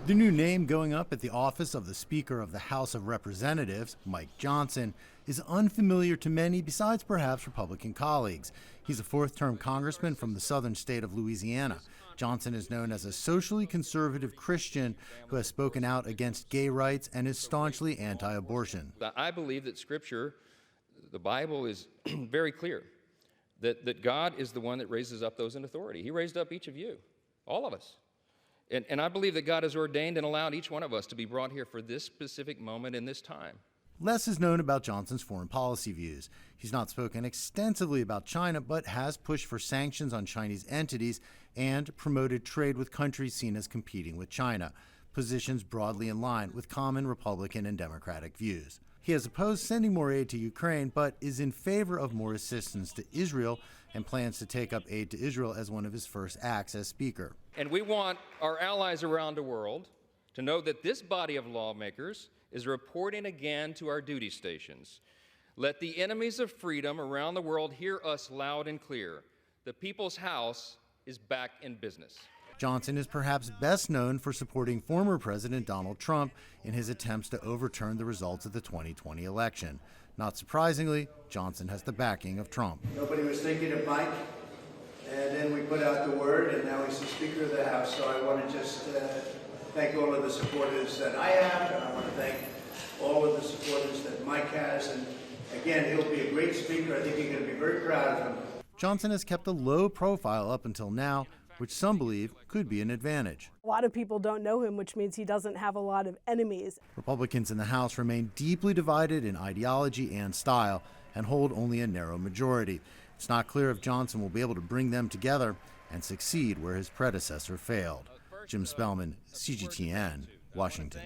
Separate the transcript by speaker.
Speaker 1: The new name going up at the office of the Speaker of the House of Representatives, Mike Johnson, is unfamiliar to many besides perhaps Republican colleagues. He's a fourth-term congressman from the southern state of Louisiana. Johnson is known as a socially conservative Christian who has spoken out against gay rights and is staunchly anti-abortion.
Speaker 2: I believe that Scripture, the Bible, is very clear that God is the one that raises up those in authority. He raised up each of you, all of us. And I believe that God has ordained and allowed each one of us to be brought here for this specific moment in this time.
Speaker 1: Less is known about Johnson's foreign policy views. He's not spoken extensively about China, but has pushed for sanctions on Chinese entities and promoted trade with countries seen as competing with China, positions broadly in line with common Republican and Democratic views. He has opposed sending more aid to Ukraine, but is in favor of more assistance to Israel and plans to take up aid to Israel as one of his first acts as Speaker.
Speaker 2: And we want our allies around the world to know that this body of lawmakers is reporting again to our duty stations. Let the enemies of freedom around the world hear us loud and clear. The People's House is back in business.
Speaker 1: Johnson is perhaps best known for supporting former President Donald Trump in his attempts to overturn the results of the 2020 election. Not surprisingly, Johnson has the backing of Trump.
Speaker 3: Nobody was thinking of Mike, and then we put out the word, and now he's the Speaker of the House. So I want to just thank all of the supporters that I have, and I want to thank all of the supporters that Mike has. And again, he'll be a great Speaker. I think you're going to be very proud of him.
Speaker 1: Johnson has kept a low profile up until now, which some believe could be an advantage.
Speaker 4: A lot of people don't know him, which means he doesn't have a lot of enemies.
Speaker 1: Republicans in the House remain deeply divided in ideology and style and hold only a narrow majority. It's not clear if Johnson will be able to bring them together and succeed where his predecessor failed. Jim Spellman, CGTN, Washington.